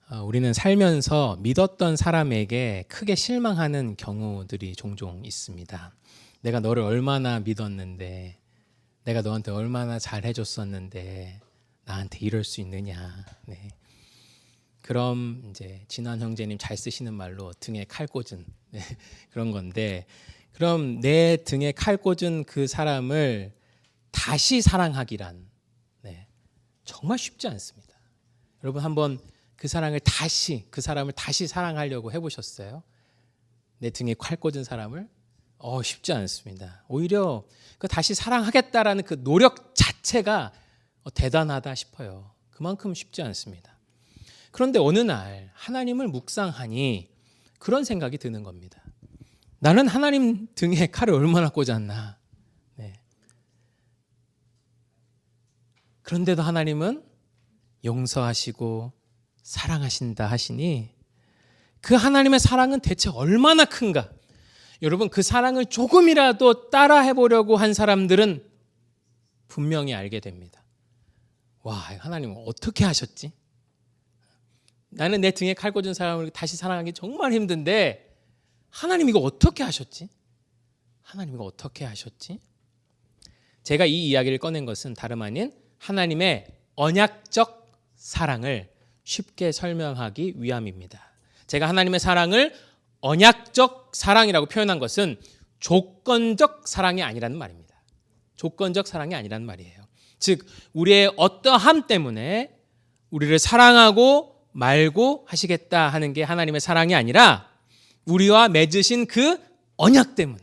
우리는 살면서 믿었던 사람에게 크게 실망하는 경우들이 종종 있습니다. 내가 너를 얼마나 믿었는데, 내가 너한테 얼마나 잘해줬었는데 나한테 이럴 수 있느냐. 네. 그럼 이제 진환 형제님 잘 쓰시는 말로 등에 칼 꽂은 그런 건데, 그럼 내 등에 칼 꽂은 그 사람을 다시 사랑하기란 정말 쉽지 않습니다. 여러분 한번 그 사람을 다시 사랑하려고 해보셨어요? 내 등에 칼 꽂은 사람을? 쉽지 않습니다. 오히려 그 다시 사랑하겠다라는 그 노력 자체가 대단하다 싶어요. 그만큼 쉽지 않습니다. 그런데 어느 날 하나님을 묵상하니 그런 생각이 드는 겁니다. 나는 하나님 등에 칼을 얼마나 꽂았나. 그런데도 하나님은 용서하시고 사랑하신다 하시니 그 하나님의 사랑은 대체 얼마나 큰가. 여러분, 그 사랑을 조금이라도 따라 해보려고 한 사람들은 분명히 알게 됩니다. 와, 하나님은 어떻게 하셨지? 나는 내 등에 칼 꽂은 사람을 다시 사랑하기 정말 힘든데 하나님 이거 어떻게 하셨지? 하나님 이거 어떻게 하셨지? 제가 이 이야기를 꺼낸 것은 다름 아닌 하나님의 언약적 사랑을 쉽게 설명하기 위함입니다. 제가 하나님의 사랑을 언약적 사랑이라고 표현한 것은 조건적 사랑이 아니라는 말입니다. 조건적 사랑이 아니라는 말이에요. 즉 우리의 어떠함 때문에 우리를 사랑하고 말고 하시겠다 하는 게 하나님의 사랑이 아니라 우리와 맺으신 그 언약 때문에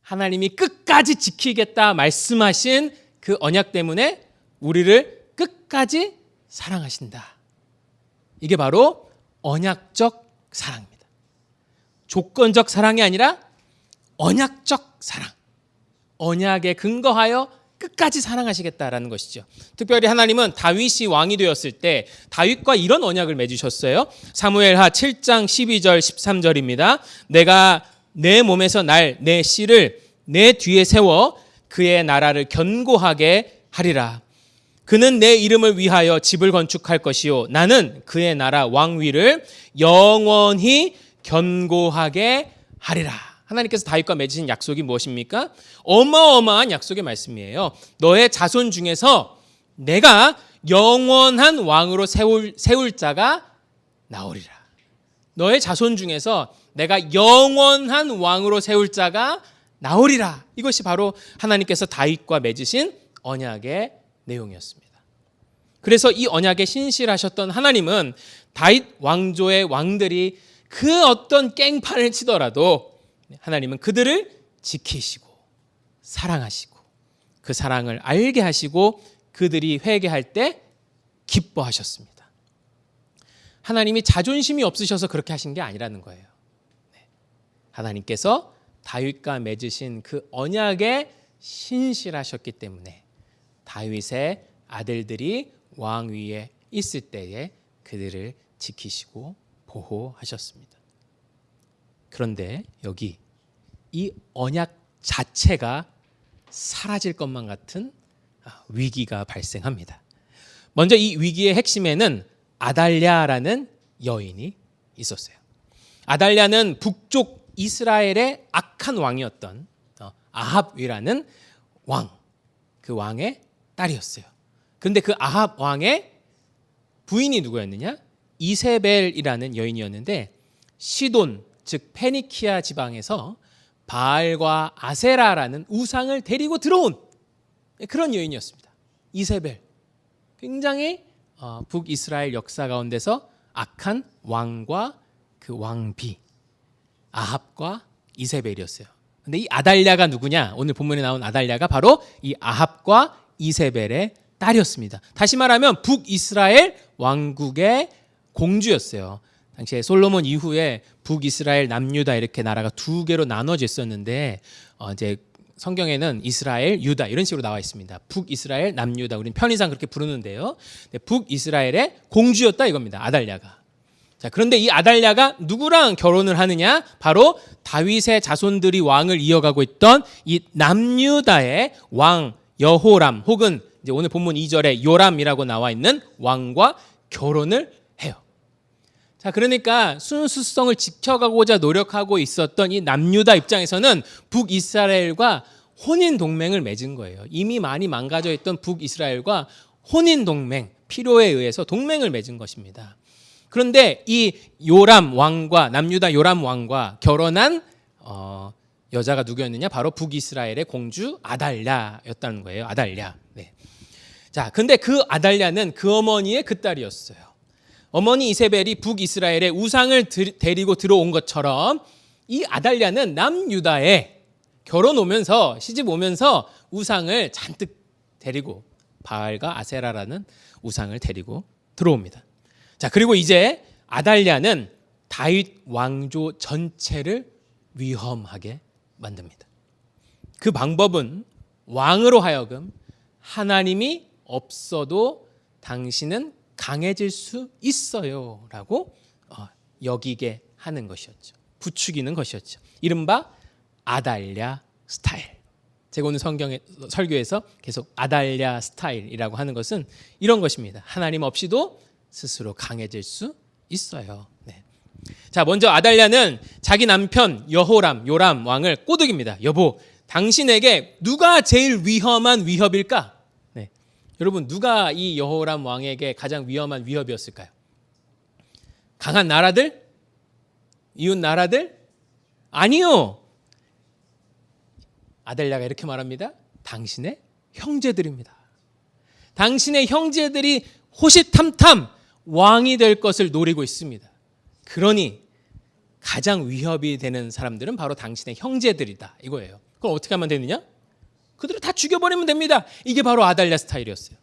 하나님이 끝까지 지키겠다 말씀하신 그 언약 때문에 우리를 끝까지 사랑하신다. 이게 바로 언약적 사랑입니다. 조건적 사랑이 아니라 언약적 사랑. 언약에 근거하여 끝까지 사랑하시겠다라는 것이죠. 특별히 하나님은 다윗이 왕이 되었을 때 다윗과 이런 언약을 맺으셨어요. 사무엘하 7장 12절 13절입니다. 내가 내 몸에서 내 씨를 내 뒤에 세워 그의 나라를 견고하게 하리라. 그는 내 이름을 위하여 집을 건축할 것이요 나는 그의 나라 왕위를 영원히 견고하게 하리라. 하나님께서 다윗과 맺으신 약속이 무엇입니까? 어마어마한 약속의 말씀이에요. 너의 자손 중에서 내가 영원한 왕으로 세울 자가 나오리라. 너의 자손 중에서 내가 영원한 왕으로 세울 자가 나오리라. 이것이 바로 하나님께서 다윗과 맺으신 언약의 내용이었습니다. 그래서 이 언약에 신실하셨던 하나님은 다윗 왕조의 왕들이 그 어떤 깽판을 치더라도 하나님은 그들을 지키시고 사랑하시고 그 사랑을 알게 하시고 그들이 회개할 때 기뻐하셨습니다. 하나님이 자존심이 없으셔서 그렇게 하신 게 아니라는 거예요. 하나님께서 다윗과 맺으신 그 언약에 신실하셨기 때문에 다윗의 아들들이 왕위에 있을 때에 그들을 지키시고 보호하셨습니다. 그런데 여기 이 언약 자체가 사라질 것만 같은 위기가 발생합니다. 먼저 이 위기의 핵심에는 아달랴라는 여인이 있었어요. 아달랴는 북쪽 이스라엘의 악한 왕이었던 아합이라는 왕, 그 왕의 딸이었어요. 그런데 그 아합 왕의 부인이 누구였느냐? 이세벨이라는 여인이었는데 시돈, 즉 페니키아 지방에서 바알과 아세라라는 우상을 데리고 들어온 그런 여인이었습니다. 이세벨. 굉장히 북이스라엘 역사 가운데서 악한 왕과 그 왕비 아합과 이세벨이었어요. 근데 이 아달랴가 누구냐? 오늘 본문에 나온 아달랴가 바로 이 아합과 이세벨의 딸이었습니다. 다시 말하면 북이스라엘 왕국의 공주였어요. 당시에 솔로몬 이후에 북이스라엘 남유다 이렇게 나라가 두 개로 나눠져 있었는데 이제 성경에는 이스라엘, 유다 이런 식으로 나와 있습니다. 북이스라엘, 남유다 우리는 편의상 그렇게 부르는데요. 북이스라엘의 공주였다 이겁니다. 아달랴가. 자, 그런데 이 아달랴가 누구랑 결혼을 하느냐? 바로 다윗의 자손들이 왕을 이어가고 있던 이 남유다의 왕 여호람 혹은 이제 오늘 본문 2절에 요람이라고 나와 있는 왕과 결혼을 자, 그러니까 순수성을 지켜가고자 노력하고 있었던 이 남유다 입장에서는 북이스라엘과 혼인 동맹을 맺은 거예요. 이미 많이 망가져 있던 북이스라엘과 혼인 동맹, 필요에 의해서 동맹을 맺은 것입니다. 그런데 이 요람 왕과 남유다 요람 왕과 결혼한 여자가 누구였느냐? 바로 북이스라엘의 공주 아달랴였다는 거예요. 아달랴. 네. 자, 근데 그 아달랴는 그 어머니의 그 딸이었어요. 어머니 이세벨이 북이스라엘의 우상을 데리고 들어온 것처럼 이 아달랴는 남유다에 결혼 오면서 시집 오면서 우상을 잔뜩 데리고 바알과 아세라라는 우상을 데리고 들어옵니다. 자, 그리고 이제 아달랴는 다윗 왕조 전체를 위험하게 만듭니다. 그 방법은 왕으로 하여금 하나님이 없어도 당신은 강해질 수 있어요 라고 여기게 하는 것이었죠. 부추기는 것이었죠. 이른바 아달랴 스타일. 제가 오늘 설교에서 계속 아달랴 스타일이라고 하는 것은 이런 것입니다. 하나님 없이도 스스로 강해질 수 있어요. 네. 자, 먼저 아달랴는 자기 남편 요람 왕을 꼬드깁니다. 여보, 당신에게 누가 제일 위험한 위협일까? 네. 여러분, 누가 이 여호람 왕에게 가장 위험한 위협이었을까요? 강한 나라들? 이웃 나라들? 아니요. 아달랴가 이렇게 말합니다. 당신의 형제들입니다. 당신의 형제들이 호시탐탐 왕이 될 것을 노리고 있습니다. 그러니 가장 위협이 되는 사람들은 바로 당신의 형제들이다 이거예요. 그럼 어떻게 하면 되느냐? 그들을 다 죽여버리면 됩니다. 이게 바로 아달랴 스타일이었어요.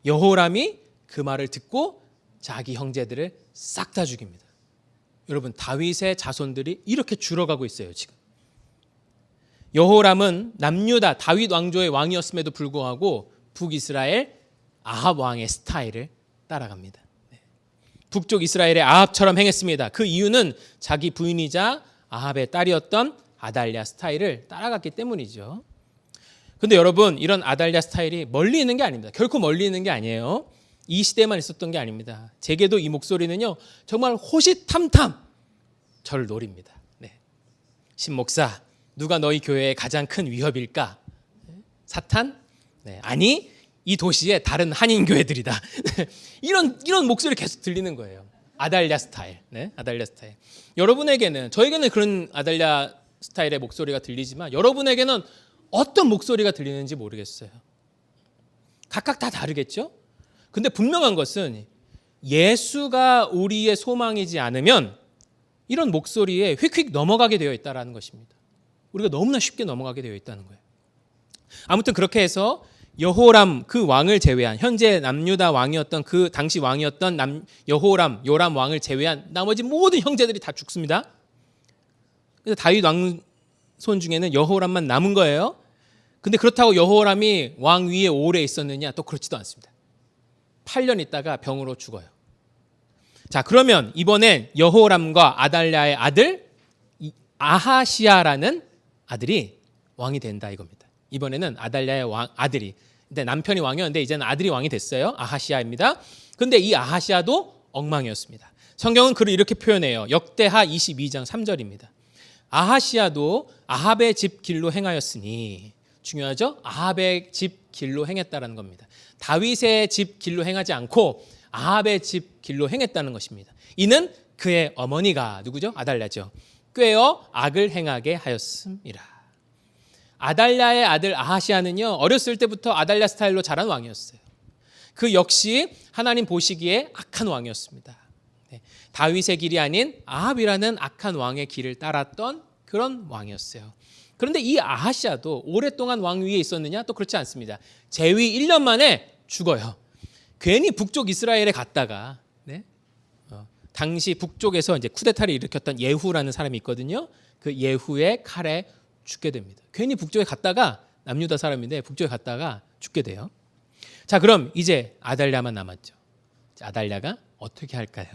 여호람이 그 말을 듣고 자기 형제들을 싹 다 죽입니다. 여러분, 다윗의 자손들이 이렇게 줄어가고 있어요. 지금 여호람은 남유다 다윗 왕조의 왕이었음에도 불구하고 북이스라엘 아합 왕의 스타일을 따라갑니다. 북쪽 이스라엘의 아합처럼 행했습니다. 그 이유는 자기 부인이자 아합의 딸이었던 아달랴 스타일을 따라갔기 때문이죠. 그런데 여러분, 이런 아달랴 스타일이 멀리 있는 게 아닙니다. 결코 멀리 있는 게 아니에요. 이 시대만 있었던 게 아닙니다. 제게도 이 목소리는요, 정말 호시탐탐 저를 노립니다. 네. 신목사, 누가 너희 교회의 가장 큰 위협일까? 사탄? 네. 아니, 이 도시의 다른 한인 교회들이다. 이런 목소리 계속 들리는 거예요. 아달랴 스타일. 네, 아달랴 스타일. 여러분에게는, 저에게는 그런 아달랴 스타일의 목소리가 들리지만 여러분에게는 어떤 목소리가 들리는지 모르겠어요. 각각 다 다르겠죠? 근데 분명한 것은 예수가 우리의 소망이지 않으면 이런 목소리에 휙휙 넘어가게 되어 있다는 것입니다. 우리가 너무나 쉽게 넘어가게 되어 있다는 거예요. 아무튼 그렇게 해서 여호람 그 왕을 제외한, 현재 남유다 왕이었던 그 당시 왕이었던 요람 왕을 제외한 나머지 모든 형제들이 다 죽습니다. 그래서 다윗 왕손 중에는 여호람만 남은 거예요. 근데 그렇다고 여호람이 왕 위에 오래 있었느냐? 또 그렇지도 않습니다. 8년 있다가 병으로 죽어요. 자, 그러면 이번엔 여호람과 아달랴의 아들 아하시아라는 아들이 왕이 된다 이겁니다. 이번에는 아달랴의 아들이, 근데 남편이 왕이었는데 이제는 아들이 왕이 됐어요. 아하시아입니다. 근데 이 아하시아도 엉망이었습니다. 성경은 그를 이렇게 표현해요. 역대하 22장 3절입니다. 아하시아도 아합의 집 길로 행하였으니, 중요하죠? 아합의 집 길로 행했다는 겁니다. 다윗의 집 길로 행하지 않고 아합의 집 길로 행했다는 것입니다. 이는 그의 어머니가 누구죠? 아달랴죠. 꾀어 악을 행하게 하였음이라. 아달랴의 아들 아하시아는요, 어렸을 때부터 아달랴 스타일로 자란 왕이었어요. 그 역시 하나님 보시기에 악한 왕이었습니다. 네, 다윗의 길이 아닌 아합이라는 악한 왕의 길을 따랐던 그런 왕이었어요. 그런데 이 아하시아도 오랫동안 왕 위에 있었느냐? 또 그렇지 않습니다. 재위 1년 만에 죽어요. 괜히 북쪽 이스라엘에 갔다가, 네? 당시 북쪽에서 이제 쿠데타를 일으켰던 예후라는 사람이 있거든요. 그 예후의 칼에 죽게 됩니다. 괜히 북쪽에 갔다가, 남유다 사람인데 북쪽에 갔다가 죽게 돼요. 자, 그럼 이제 아달랴만 남았죠. 아달랴가 어떻게 할까요?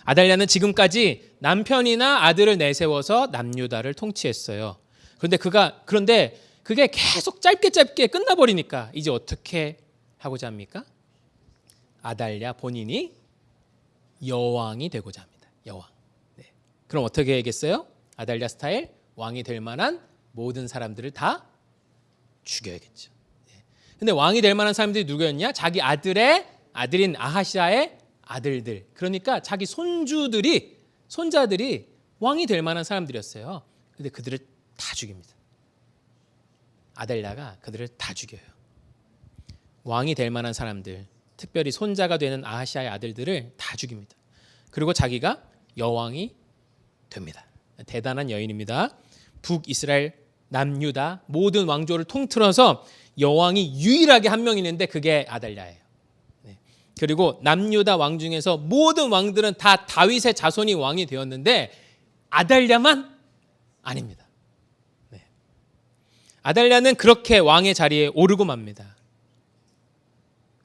아달랴는 지금까지 남편이나 아들을 내세워서 남유다를 통치했어요. 그런데 그게 계속 짧게 끝나버리니까 이제 어떻게 하고자 합니까? 아달랴 본인이 여왕이 되고자 합니다. 여왕. 네. 그럼 어떻게 해야겠어요? 아달랴 스타일 왕이 될 만한 모든 사람들을 다 죽여야겠죠. 네. 근데 왕이 될 만한 사람들이 누구였냐? 자기 아들의 아들인 아하시아의 아들들. 그러니까 자기 손자들이 왕이 될 만한 사람들이었어요. 근데 그들을 다 죽입니다. 아달랴가 그들을 다 죽여요. 왕이 될 만한 사람들, 특별히 손자가 되는 아하시아의 아들들을 다 죽입니다. 그리고 자기가 여왕이 됩니다. 대단한 여인입니다. 북이스라엘, 남유다 모든 왕조를 통틀어서 여왕이 유일하게 한 명 있는데 그게 아달랴예요. 네. 그리고 남유다 왕 중에서 모든 왕들은 다 다윗의 자손이 왕이 되었는데 아달랴만 아닙니다. 네. 아달랴는 그렇게 왕의 자리에 오르고 맙니다.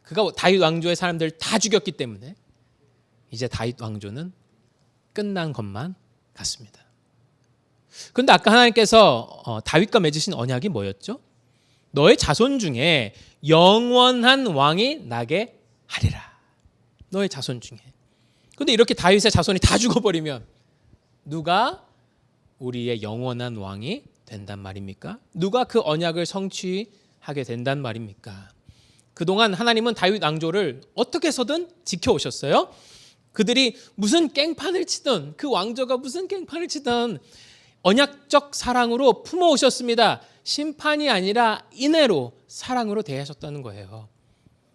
그가 다윗 왕조의 사람들을 다 죽였기 때문에 이제 다윗 왕조는 끝난 것만 같습니다. 그런데 아까 하나님께서 다윗과 맺으신 언약이 뭐였죠? 너의 자손 중에 영원한 왕이 나게 하리라. 너의 자손 중에. 그런데 이렇게 다윗의 자손이 다 죽어버리면 누가 우리의 영원한 왕이 된단 말입니까? 누가 그 언약을 성취하게 된단 말입니까? 그동안 하나님은 다윗 왕조를 어떻게 해서든 지켜오셨어요. 그들이 무슨 깽판을 치든 그 왕조가 무슨 깽판을 치든 언약적 사랑으로 품어오셨습니다. 심판이 아니라 인애로 사랑으로 대하셨다는 거예요.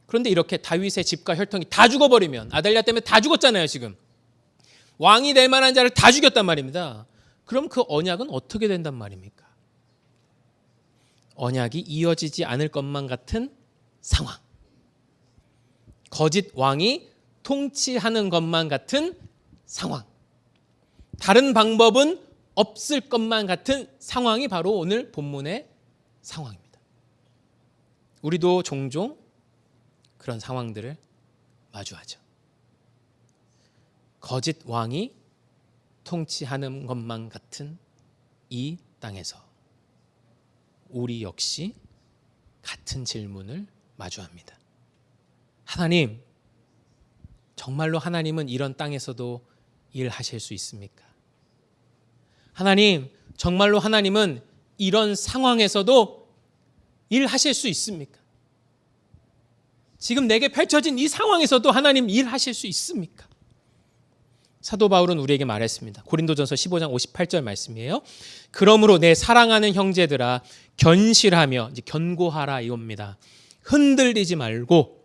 그런데 이렇게 다윗의 집과 혈통이 다 죽어버리면 아달랴 때문에 다 죽었잖아요. 지금 왕이 될 만한 자를 다 죽였단 말입니다. 그럼 그 언약은 어떻게 된단 말입니까? 언약이 이어지지 않을 것만 같은 상황. 거짓 왕이 통치하는 것만 같은 상황. 다른 방법은 없을 것만 같은 상황이 바로 오늘 본문의 상황입니다. 우리도 종종 그런 상황들을 마주하죠. 거짓 왕이 통치하는 것만 같은 이 땅에서 우리 역시 같은 질문을 마주합니다. 하나님, 정말로 하나님은 이런 땅에서도 일하실 수 있습니까? 하나님, 정말로 하나님은 이런 상황에서도 일하실 수 있습니까? 지금 내게 펼쳐진 이 상황에서도 하나님 일하실 수 있습니까? 사도 바울은 우리에게 말했습니다. 고린도전서 15장 58절 말씀이에요. 그러므로 내 사랑하는 형제들아 견실하며, 이제 견고하라 이겁니다. 흔들리지 말고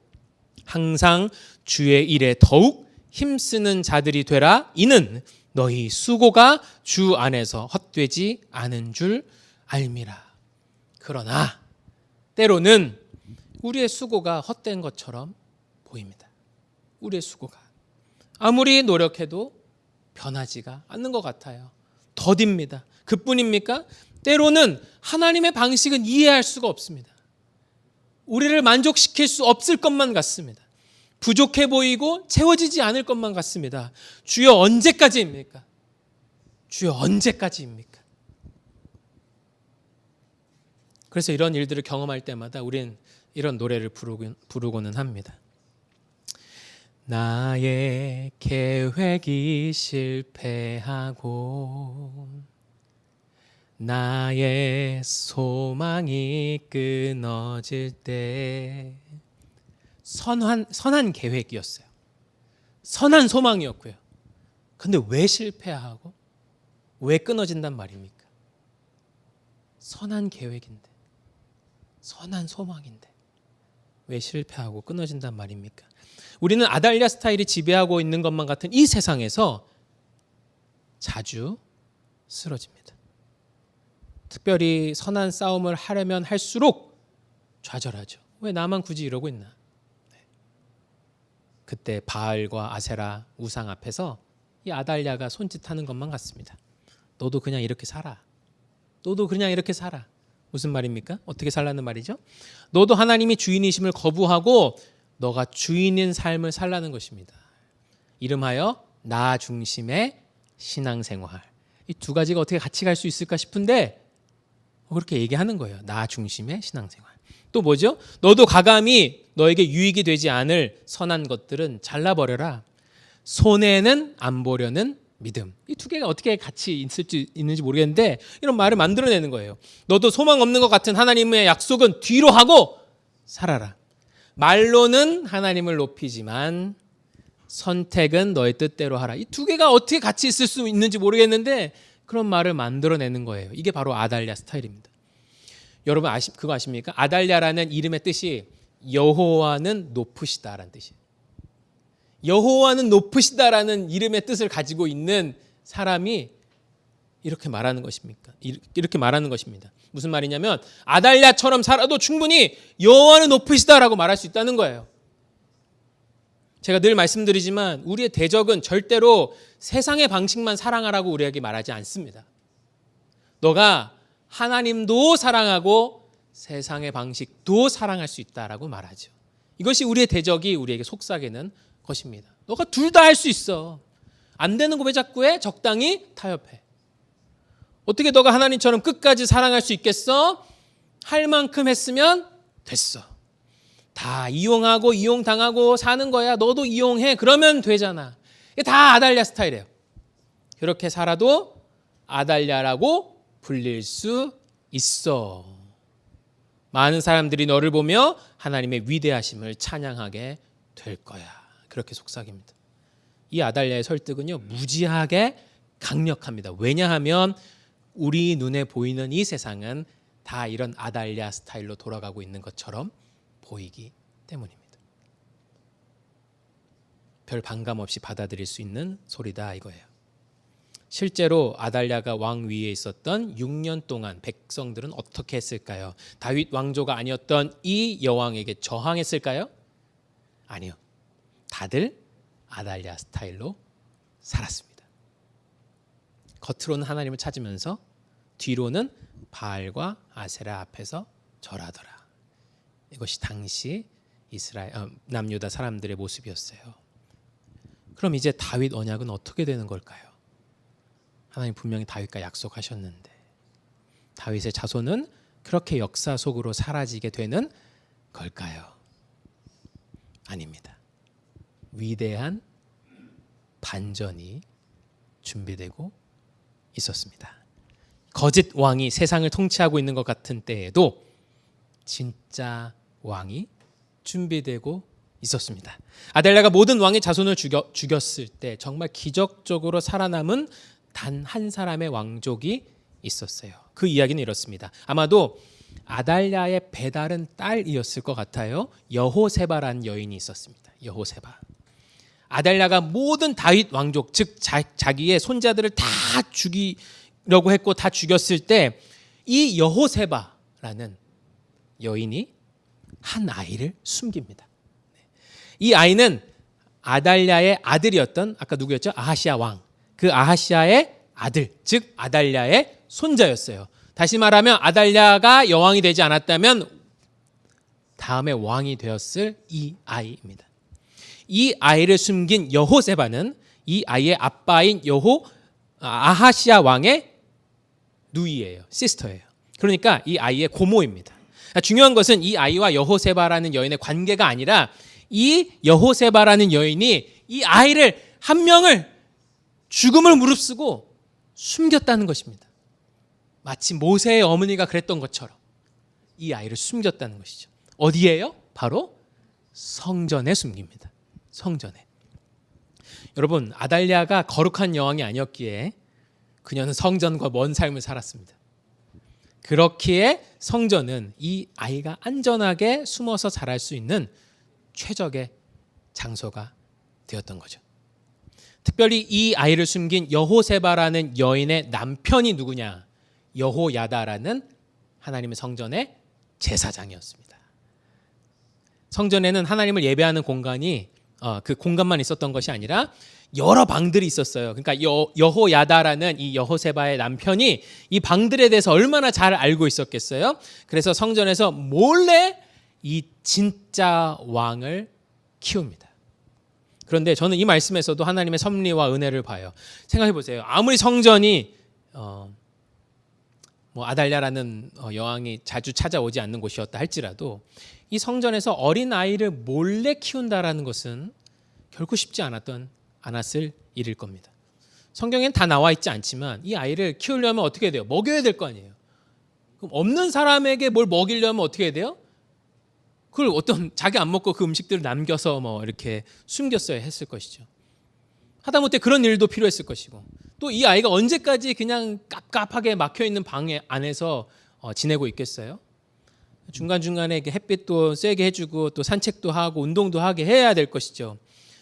항상 주의 일에 더욱 힘쓰는 자들이 되라. 이는 너희 수고가 주 안에서 헛되지 않은 줄 알미라. 그러나 때로는 우리의 수고가 헛된 것처럼 보입니다. 우리의 수고가 아무리 노력해도 변하지가 않는 것 같아요. 더딥니다. 그뿐입니까? 때로는 하나님의 방식은 이해할 수가 없습니다. 우리를 만족시킬 수 없을 것만 같습니다. 부족해 보이고 채워지지 않을 것만 같습니다. 주여 언제까지입니까? 주여 언제까지입니까? 그래서 이런 일들을 경험할 때마다 우리는 이런 노래를 부르고는 합니다. 나의 계획이 실패하고 나의 소망이 끊어질 때 선한 계획이었어요. 선한 소망이었고요. 근데 왜 실패하고 왜 끊어진단 말입니까? 선한 계획인데, 선한 소망인데 왜 실패하고 끊어진단 말입니까? 우리는 아달랴 스타일이 지배하고 있는 것만 같은 이 세상에서 자주 쓰러집니다. 특별히 선한 싸움을 하려면 할수록 좌절하죠. 왜 나만 굳이 이러고 있나? 그때 바알과 아세라 우상 앞에서 이 아달랴가 손짓하는 것만 같습니다. 너도 그냥 이렇게 살아. 너도 그냥 이렇게 살아. 무슨 말입니까? 어떻게 살라는 말이죠? 너도 하나님이 주인이심을 거부하고 너가 주인인 삶을 살라는 것입니다. 이름하여 나 중심의 신앙생활. 이 두 가지가 어떻게 같이 갈 수 있을까 싶은데 그렇게 얘기하는 거예요. 나 중심의 신앙생활. 또 뭐죠? 너도 가감히 너에게 유익이 되지 않을 선한 것들은 잘라버려라. 손해는 안 보려는 믿음. 이 두 개가 어떻게 같이 있는지 모르겠는데 이런 말을 만들어내는 거예요. 너도 소망 없는 것 같은 하나님의 약속은 뒤로 하고 살아라. 말로는 하나님을 높이지만 선택은 너의 뜻대로 하라. 이 두 개가 어떻게 같이 있을 수 있는지 모르겠는데 그런 말을 만들어내는 거예요. 이게 바로 아달랴 스타일입니다. 여러분 그거 아십니까? 아달랴라는 이름의 뜻이 여호와는 높으시다라는 뜻이에요. 여호와는 높으시다라는 이름의 뜻을 가지고 있는 사람이 이렇게 말하는 것입니까? 이렇게 말하는 것입니다. 무슨 말이냐면 아달랴처럼 살아도 충분히 여호와는 높으시다라고 말할 수 있다는 거예요. 제가 늘 말씀드리지만 우리의 대적은 절대로 세상의 방식만 사랑하라고 우리에게 말하지 않습니다. 너가 하나님도 사랑하고 세상의 방식도 사랑할 수 있다라고 말하죠. 이것이 우리의 대적이 우리에게 속삭이는 것입니다. 너가 둘 다 할 수 있어. 안 되는 거 왜 자꾸 해? 적당히 타협해. 어떻게 너가 하나님처럼 끝까지 사랑할 수 있겠어? 할 만큼 했으면 됐어. 다 이용하고 이용당하고 사는 거야. 너도 이용해. 그러면 되잖아. 이게 다 아달랴 스타일이에요. 그렇게 살아도 아달랴라고 불릴 수 있어. 많은 사람들이 너를 보며 하나님의 위대하심을 찬양하게 될 거야. 그렇게 속삭입니다. 이 아달랴의 설득은요, 무지하게 강력합니다. 왜냐하면 우리 눈에 보이는 이 세상은 다 이런 아달랴 스타일로 돌아가고 있는 것처럼 보이기 때문입니다. 별 반감 없이 받아들일 수 있는 소리다 이거예요. 실제로 아달랴가 왕 위에 있었던 6년 동안 백성들은 어떻게 했을까요? 다윗 왕조가 아니었던 이 여왕에게 저항했을까요? 아니요. 다들 아달랴 스타일로 살았습니다. 겉으로는 하나님을 찾으면서 뒤로는 바알과 아세라 앞에서 절하더라. 이것이 당시 남유다 사람들의 모습이었어요. 그럼 이제 다윗 언약은 어떻게 되는 걸까요? 하나님 분명히 다윗과 약속하셨는데 다윗의 자손은 그렇게 역사 속으로 사라지게 되는 걸까요? 아닙니다. 위대한 반전이 준비되고 있었습니다. 거짓 왕이 세상을 통치하고 있는 것 같은 때에도 진짜 왕이 준비되고 있었습니다. 아달랴가 모든 왕의 자손을 죽였을 때 정말 기적적으로 살아남은 단 한 사람의 왕족이 있었어요. 그 이야기는 이렇습니다. 아마도 아달랴의 배다른 딸이었을 것 같아요. 여호세바라는 여인이 있었습니다. 여호세바. 아달랴가 모든 다윗 왕족, 즉 자기의 손자들을 다 죽이려고 했고 다 죽였을 때 이 여호세바라는 여인이 한 아이를 숨깁니다. 이 아이는 아달랴의 아들이었던 아까 누구였죠? 아하시아 왕. 그 아하시아의 아들, 즉 아달랴의 손자였어요. 다시 말하면 아달랴가 여왕이 되지 않았다면 다음에 왕이 되었을 이 아이입니다. 이 아이를 숨긴 여호세바는 이 아이의 아빠인 아하시아 왕의 누이예요. 시스터예요. 그러니까 이 아이의 고모입니다. 중요한 것은 이 아이와 여호세바라는 여인의 관계가 아니라 이 여호세바라는 여인이 이 아이를 한 명을 죽음을 무릅쓰고 숨겼다는 것입니다. 마치 모세의 어머니가 그랬던 것처럼 이 아이를 숨겼다는 것이죠. 어디에요? 바로 성전에 숨깁니다. 성전에. 여러분, 아달랴가 거룩한 여왕이 아니었기에 그녀는 성전과 먼 삶을 살았습니다. 그렇기에 성전은 이 아이가 안전하게 숨어서 자랄 수 있는 최적의 장소가 되었던 거죠. 특별히 이 아이를 숨긴 여호세바라는 여인의 남편이 누구냐? 여호야다라는 하나님의 성전의 제사장이었습니다. 성전에는 하나님을 예배하는 공간이 그 공간만 있었던 것이 아니라 여러 방들이 있었어요. 그러니까 여호야다라는 이 여호세바의 남편이 이 방들에 대해서 얼마나 잘 알고 있었겠어요. 그래서 성전에서 몰래 이 진짜 왕을 키웁니다. 그런데 저는 이 말씀에서도 하나님의 섭리와 은혜를 봐요. 생각해 보세요. 아무리 성전이 아달랴라는 여왕이 자주 찾아오지 않는 곳이었다 할지라도 이 성전에서 어린 아이를 몰래 키운다라는 것은 결코 쉽지 않았던 않았을 일일 겁니다. 성경엔 다 나와 있지 않지만 이 아이를 키우려면 어떻게 돼요? 먹여야 될 거 아니에요. 그럼 없는 사람에게 뭘 먹이려면 어떻게 해야 돼요? 그걸 어떤 자기 안 먹고 그 음식들을 남겨서 뭐 이렇게 숨겼어야 했을 것이죠. 하다못해 그런 일도 필요했을 것이고, 또 이 아이가 언제까지 그냥 깝깝하게 막혀 있는 방 안에서 지내고 있겠어요? 중간중간에 햇빛도 쐬게 해주고 또 산책도 하고 운동도 하게 해야 될 것이죠.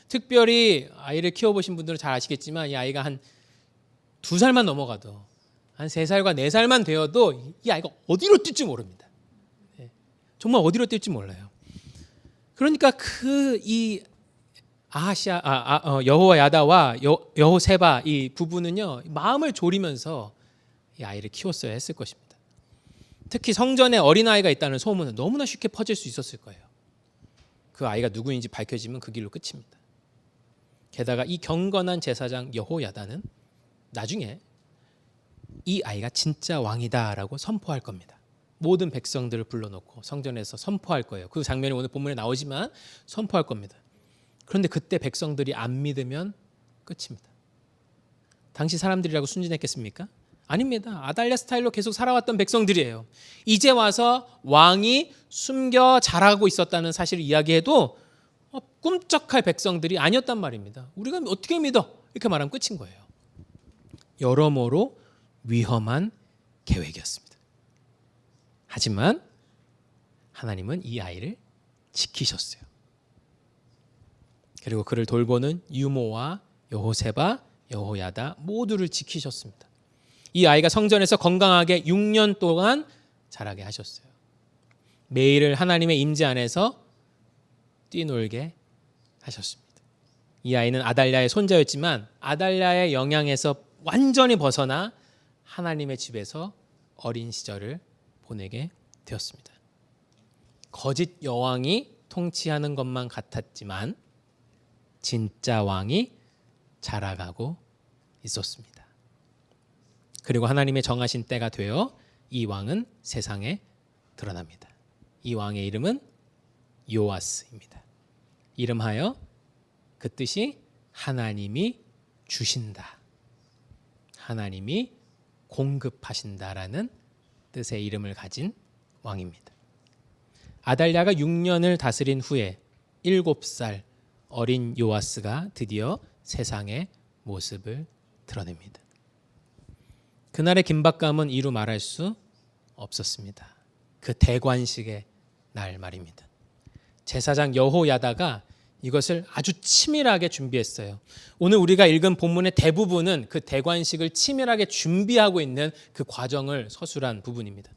특별히 아이를 키워보신 분들은 잘 아시겠지만 이 아이가 한 2살만 넘어가도, 한 3살과 4살만 되어도 이 아이가 어디로 뛸지 모릅니다. 정말 어디로 뛸지 몰라요. 그러니까 이 여호야다와 여호세바 이 부부는요, 마음을 졸이면서 이 아이를 키웠어야 했을 것입니다. 특히 성전에 어린아이가 있다는 소문은 너무나 쉽게 퍼질 수 있었을 거예요. 그 아이가 누구인지 밝혀지면 그 길로 끝입니다. 게다가 이 경건한 제사장 여호야다는 나중에 이 아이가 진짜 왕이다라고 선포할 겁니다. 모든 백성들을 불러놓고 성전에서 선포할 거예요. 그 장면이 오늘 본문에 나오지만 선포할 겁니다. 그런데 그때 백성들이 안 믿으면 끝입니다. 당시 사람들이라고 순진했겠습니까? 아닙니다. 아달랴 스타일로 계속 살아왔던 백성들이에요. 이제 와서 왕이 숨겨 자라고 있었다는 사실을 이야기해도 꿈쩍할 백성들이 아니었단 말입니다. 우리가 어떻게 믿어? 이렇게 말하면 끝인 거예요. 여러모로 위험한 계획이었습니다. 하지만 하나님은 이 아이를 지키셨어요. 그리고 그를 돌보는 유모와 여호세바, 여호야다 모두를 지키셨습니다. 이 아이가 성전에서 건강하게 6년 동안 자라게 하셨어요. 매일 하나님의 임재 안에서 뛰놀게 하셨습니다. 이 아이는 아달랴의 손자였지만 아달랴의 영향에서 완전히 벗어나 하나님의 집에서 어린 시절을 보내게 되었습니다. 거짓 여왕이 통치하는 것만 같았지만 진짜 왕이 자라가고 있었습니다. 그리고 하나님의 정하신 때가 되어 이 왕은 세상에 드러납니다. 이 왕의 이름은 요아스입니다. 이름하여 그 뜻이 하나님이 주신다, 하나님이 공급하신다라는 뜻의 이름을 가진 왕입니다. 아달랴가 6년을 다스린 후에 7살 어린 요아스가 드디어 세상의 모습을 드러냅니다. 그날의 긴박감은 이루 말할 수 없었습니다. 그 대관식의 날 말입니다. 제사장 여호야다가 이것을 아주 치밀하게 준비했어요. 오늘 우리가 읽은 본문의 대부분은 그 대관식을 치밀하게 준비하고 있는 그 과정을 서술한 부분입니다.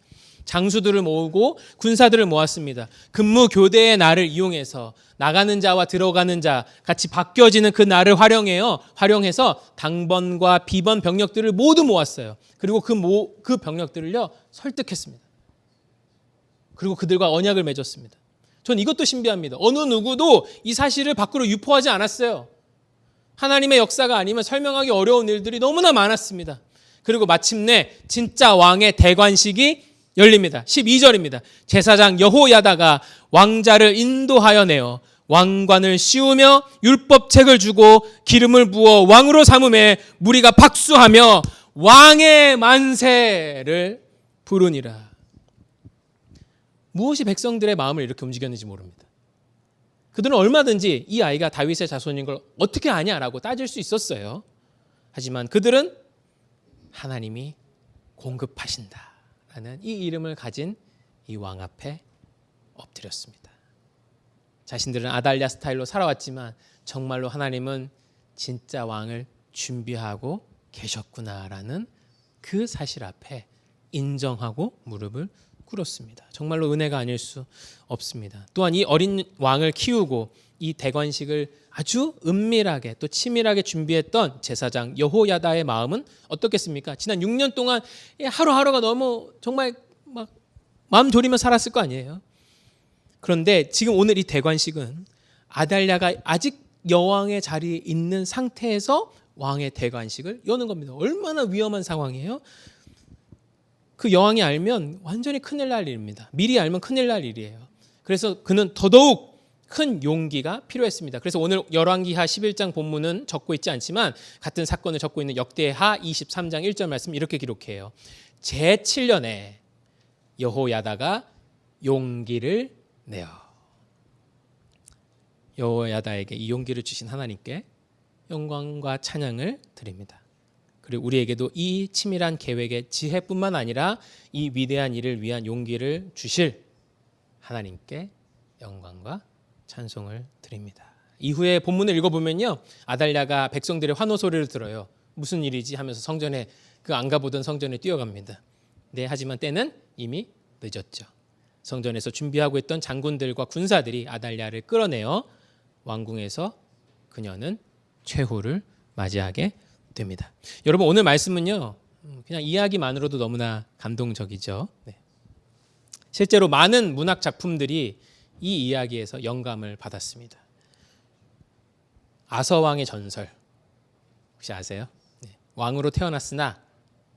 장수들을 모으고 군사들을 모았습니다. 근무 교대의 날을 이용해서 나가는 자와 들어가는 자 같이 바뀌어지는 그 날을 활용해서 당번과 비번 병력들을 모두 모았어요. 그리고 그 병력들을요 설득했습니다. 그리고 그들과 언약을 맺었습니다. 전 이것도 신비합니다. 어느 누구도 이 사실을 밖으로 유포하지 않았어요. 하나님의 역사가 아니면 설명하기 어려운 일들이 너무나 많았습니다. 그리고 마침내 진짜 왕의 대관식이 열립니다. 12절입니다. 제사장 여호야다가 왕자를 인도하여 내어 왕관을 씌우며 율법책을 주고 기름을 부어 왕으로 삼음에 무리가 박수하며 왕의 만세를 부르니라. 무엇이 백성들의 마음을 이렇게 움직였는지 모릅니다. 그들은 얼마든지 이 아이가 다윗의 자손인 걸 어떻게 아냐라고 따질 수 있었어요. 하지만 그들은 하나님이 공급하신다라는 이 이름을 가진 이 왕 앞에 엎드렸습니다. 자신들은 아달랴 스타일로 살아왔지만 정말로 하나님은 진짜 왕을 준비하고 계셨구나라는 그 사실 앞에 인정하고 무릎을 꿇었습니다. 정말로 은혜가 아닐 수 없습니다. 또한 이 어린 왕을 키우고 이 대관식을 아주 은밀하게 또 치밀하게 준비했던 제사장 여호야다의 마음은 어떻겠습니까? 지난 6년 동안 하루하루가 너무 정말 막 마음 졸이며 살았을 거 아니에요. 그런데 지금 오늘 이 대관식은 아달랴가 아직 여왕의 자리에 있는 상태에서 왕의 대관식을 여는 겁니다. 얼마나 위험한 상황이에요? 그 여왕이 알면 완전히 큰일 날 일입니다. 미리 알면 큰일 날 일이에요. 그래서 그는 더더욱 큰 용기가 필요했습니다. 그래서 오늘 열왕기하 11장 본문은 적고 있지 않지만 같은 사건을 적고 있는 역대하 23장 1절 말씀 이렇게 기록해요. 제7년에 여호야다가 용기를 내어. 여호야다에게 이 용기를 주신 하나님께 영광과 찬양을 드립니다. 그리고 우리에게도 이 치밀한 계획의 지혜뿐만 아니라 이 위대한 일을 위한 용기를 주실 하나님께 영광과 찬송을 드립니다. 이후에 본문을 읽어보면요, 아달랴가 백성들의 환호 소리를 들어요. 무슨 일이지 하면서 성전에 그 안 가보던 성전에 뛰어갑니다. 네, 하지만 때는 이미 늦었죠. 성전에서 준비하고 있던 장군들과 군사들이 아달랴를 끌어내어 왕궁에서 그녀는 최후를 맞이하게 됩니다. 여러분, 오늘 말씀은요, 그냥 이야기만으로도 너무나 감동적이죠. 네. 실제로 많은 문학 작품들이 이 이야기에서 영감을 받았습니다. 아서왕의 전설 혹시 아세요? 네. 왕으로 태어났으나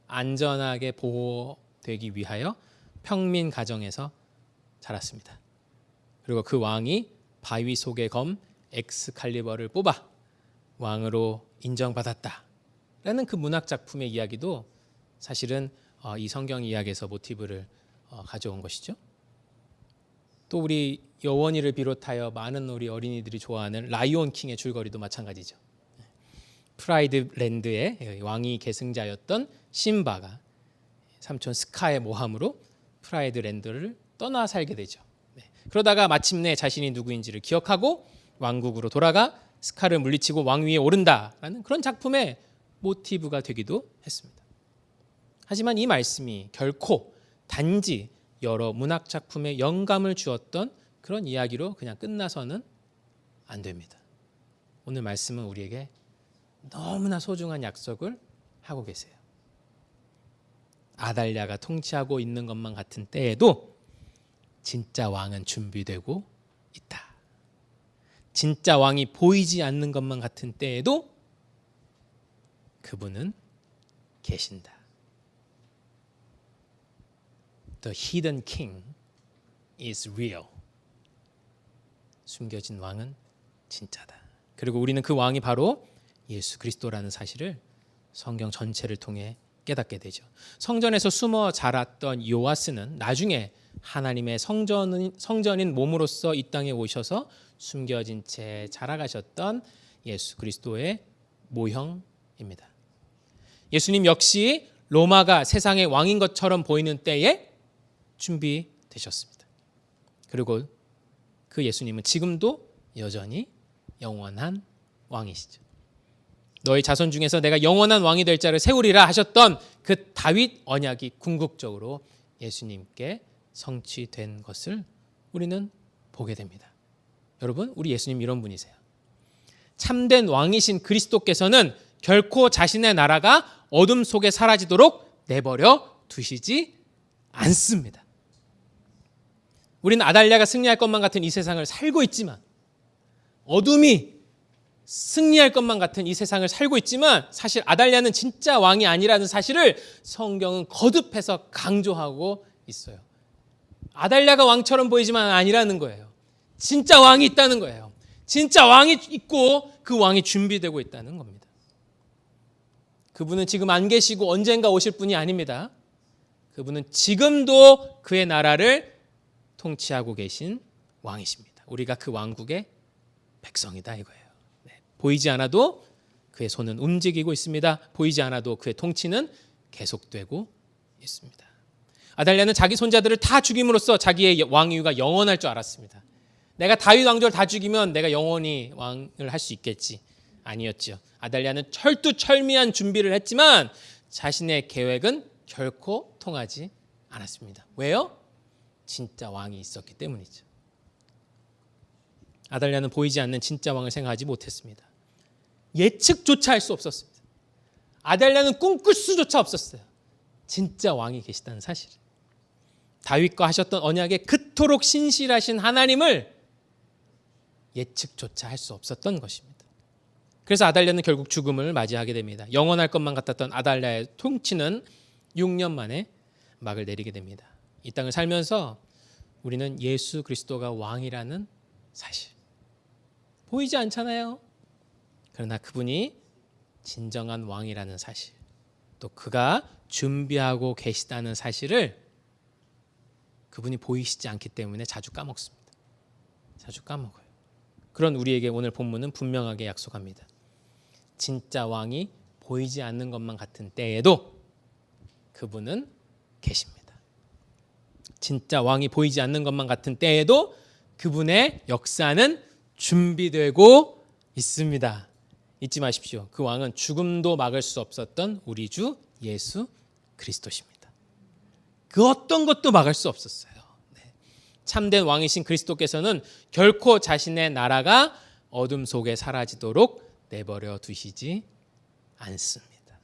안전하게 보호되기 위하여 평민 가정에서 자랐습니다. 그리고 그 왕이 바위 속의 검 엑스칼리버를 뽑아 왕으로 인정받았다라는 그 문학 작품의 이야기도 사실은 이 성경 이야기에서 모티브를 가져온 것이죠. 또 우리 여원이를 비롯하여 많은 우리 어린이들이 좋아하는 라이온 킹의 줄거리도 마찬가지죠. 프라이드 랜드의 왕위 계승자였던 심바가 삼촌 스카의 모함으로 프라이드 랜드를 떠나 살게 되죠. 그러다가 마침내 자신이 누구인지를 기억하고 왕국으로 돌아가 스카를 물리치고 왕위에 오른다라는 그런 작품의 모티브가 되기도 했습니다. 하지만 이 말씀이 결코 단지 여러 문학 작품에 영감을 주었던 그런 이야기로 그냥 끝나서는 안 됩니다. 오늘 말씀은 우리에게 너무나 소중한 약속을 하고 계세요. 아달랴가 통치하고 있는 것만 같은 때에도 진짜 왕은 준비되고 있다. 진짜 왕이 보이지 않는 것만 같은 때에도 그분은 계신다. The hidden king is real. 숨겨진 왕은 진짜다. 그리고 우리는 그 왕이 바로 예수 그리스도라는 사실을 성경 전체를 통해 깨닫게 되죠. 성전에서 숨어 자랐던 요아스는 나중에 하나님의 성전인 몸으로서 이 땅에 오셔서 숨겨진 채 자라가셨던 예수 그리스도의 모형입니다. 예수님 역시 로마가 세상의 왕인 것처럼 보이는 때에 준비되셨습니다. 그리고 그 예수님은 지금도 여전히 영원한 왕이시죠. 너희 자손 중에서 내가 영원한 왕이 될 자를 세우리라 하셨던 그 다윗 언약이 궁극적으로 예수님께 성취된 것을 우리는 보게 됩니다. 여러분, 우리 예수님 이런 분이세요. 참된 왕이신 그리스도께서는 결코 자신의 나라가 어둠 속에 사라지도록 내버려 두시지 않습니다. 우리는 아달랴가 승리할 것만 같은 이 세상을 살고 있지만, 어둠이 승리할 것만 같은 이 세상을 살고 있지만 사실 아달랴는 진짜 왕이 아니라는 사실을 성경은 거듭해서 강조하고 있어요. 아달랴가 왕처럼 보이지만 아니라는 거예요. 진짜 왕이 있다는 거예요. 진짜 왕이 있고 그 왕이 준비되고 있다는 겁니다. 그분은 지금 안 계시고 언젠가 오실 분이 아닙니다. 그분은 지금도 그의 나라를 통치하고 계신 왕이십니다. 우리가 그 왕국의 백성이다 이거예요. 네. 보이지 않아도 그의 손은 움직이고 있습니다. 보이지 않아도 그의 통치는 계속되고 있습니다. 아달랴는 자기 손자들을 다 죽임으로써 자기의 왕위가 영원할 줄 알았습니다. 내가 다윗 왕조를 다 죽이면 내가 영원히 왕을 할 수 있겠지. 아니었죠. 아달랴는 철두철미한 준비를 했지만 자신의 계획은 결코 통하지 않았습니다. 왜요? 진짜 왕이 있었기 때문이죠. 아달랴는 보이지 않는 진짜 왕을 생각하지 못했습니다. 예측조차 할 수 없었습니다. 아달랴는 꿈꿀 수조차 없었어요. 진짜 왕이 계시다는 사실. 다윗과 하셨던 언약에 그토록 신실하신 하나님을 예측조차 할 수 없었던 것입니다. 그래서 아달랴는 결국 죽음을 맞이하게 됩니다. 영원할 것만 같았던 아달랴의 통치는 6년 만에 막을 내리게 됩니다. 이 땅을 살면서 우리는 예수 그리스도가 왕이라는 사실, 보이지 않잖아요. 그러나 그분이 진정한 왕이라는 사실, 또 그가 준비하고 계시다는 사실을 그분이 보이시지 않기 때문에 자주 까먹습니다. 자주 까먹어요. 그런 우리에게 오늘 본문은 분명하게 약속합니다. 진짜 왕이 보이지 않는 것만 같은 때에도 그분은 계십니다. 진짜 왕이 보이지 않는 것만 같은 때에도 그분의 역사는 준비되고 있습니다. 잊지 마십시오. 그 왕은 죽음도 막을 수 없었던 우리 주 예수 그리스도십니다. 그 어떤 것도 막을 수 없었어요. 참된 왕이신 그리스도께서는 결코 자신의 나라가 어둠 속에 사라지도록 내버려 두시지 않습니다.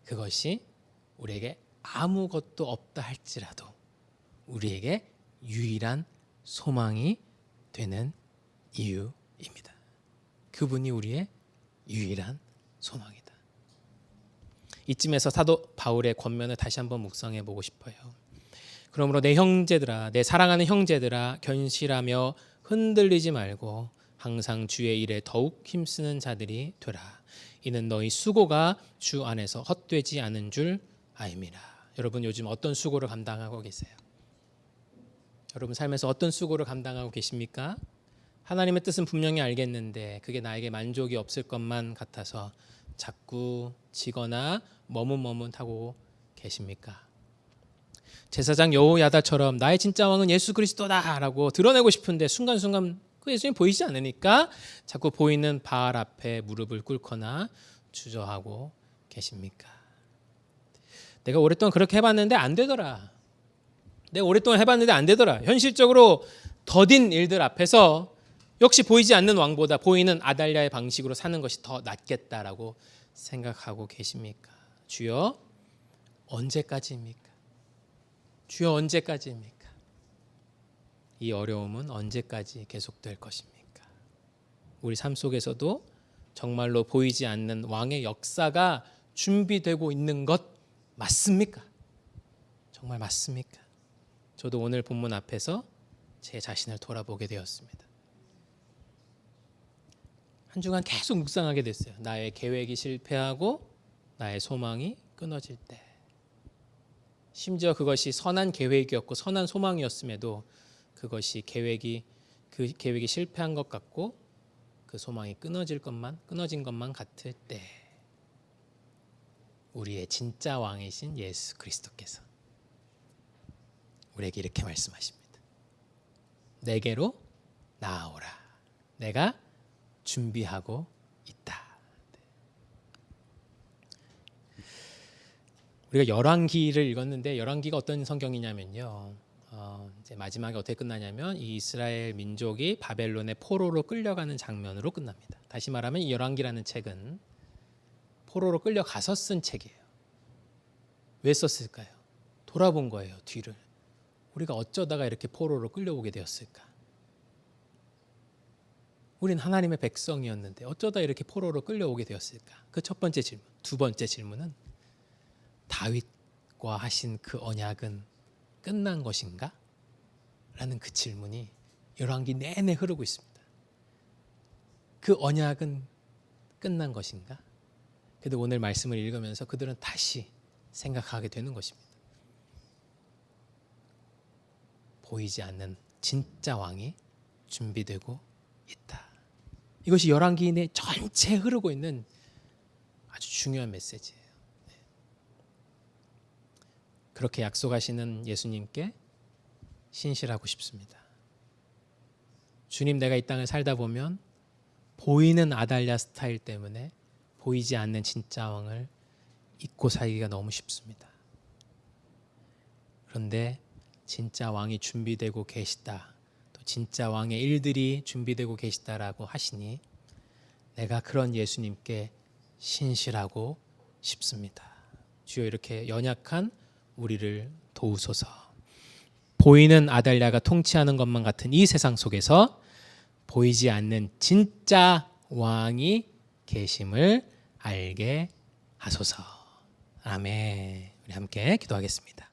그것이 우리에게 아무것도 없다 할지라도 우리에게 유일한 소망이 되는 이유입니다. 그분이 우리의 유일한 소망이다. 이쯤에서 사도 바울의 권면을 다시 한번 묵상해 보고 싶어요. 그러므로 내 형제들아, 내 사랑하는 형제들아, 견실하며 흔들리지 말고 항상 주의 일에 더욱 힘쓰는 자들이 되라. 이는 너희 수고가 주 안에서 헛되지 않은 줄 아임이라. 여러분 요즘 어떤 수고를 감당하고 계세요? 여러분 삶에서 어떤 수고를 감당하고 계십니까? 하나님의 뜻은 분명히 알겠는데 그게 나에게 만족이 없을 것만 같아서 자꾸 지거나 머뭇머뭇하고 계십니까? 제사장 여호야다처럼 나의 진짜 왕은 예수 그리스도다라고 드러내고 싶은데 순간순간 그 예수님이 보이지 않으니까 자꾸 보이는 바알 앞에 무릎을 꿇거나 주저하고 계십니까? 내가 오랫동안 그렇게 해봤는데 안 되더라. 내가 오랫동안 해봤는데 안 되더라. 현실적으로 더딘 일들 앞에서 역시 보이지 않는 왕보다 보이는 아달랴의 방식으로 사는 것이 더 낫겠다라고 생각하고 계십니까? 주여 언제까지입니까? 주여 언제까지입니까? 이 어려움은 언제까지 계속될 것입니까? 우리 삶 속에서도 정말로 보이지 않는 왕의 역사가 준비되고 있는 것 맞습니까? 정말 맞습니까? 저도 오늘 본문 앞에서 제 자신을 돌아보게 되었습니다. 한 주간 계속 묵상하게 됐어요. 나의 계획이 실패하고 나의 소망이 끊어질 때, 심지어 그것이 선한 계획이었고 선한 소망이었음에도 그것이 그 계획이 실패한 것 같고 그 소망이 끊어진 것만 같을 때, 우리의 진짜 왕이신 예수 그리스도께서 우리에게 이렇게 말씀하십니다. 내게로 나아오라. 내가 준비하고 있다. 우리가 열왕기를 읽었는데 열왕기가 어떤 성경이냐면요. 이제 마지막에 어떻게 끝나냐면 이 이스라엘 민족이 바벨론의 포로로 끌려가는 장면으로 끝납니다. 다시 말하면 이 열왕기라는 책은 포로로 끌려가서 쓴 책이에요. 왜 썼을까요? 돌아본 거예요, 뒤를. 우리가 어쩌다가 이렇게 포로로 끌려오게 되었을까? 우린 하나님의 백성이었는데 어쩌다 이렇게 포로로 끌려오게 되었을까? 그 첫 번째 질문. 두 번째 질문은 다윗과 하신 그 언약은 끝난 것인가? 라는 그 질문이 열왕기 내내 흐르고 있습니다. 그 언약은 끝난 것인가? 그래도 오늘 말씀을 읽으면서 그들은 다시 생각하게 되는 것입니다. 보이지 않는 진짜 왕이 준비되고 있다. 이것이 열왕기 내 전체에 흐르고 있는 아주 중요한 메시지예요. 그렇게 약속하시는 예수님께 신실하고 싶습니다. 주님, 내가 이 땅을 살다 보면 보이는 아달랴 스타일 때문에 보이지 않는 진짜 왕을 잊고 살기가 너무 쉽습니다. 그런데 진짜 왕이 준비되고 계시다, 또 진짜 왕의 일들이 준비되고 계시다라고 하시니 내가 그런 예수님께 신실하고 싶습니다. 주여, 이렇게 연약한 우리를 도우소서. 보이는 아달랴가 통치하는 것만 같은 이 세상 속에서 보이지 않는 진짜 왕이 계심을 알게 하소서. 아멘. 우리 함께 기도하겠습니다.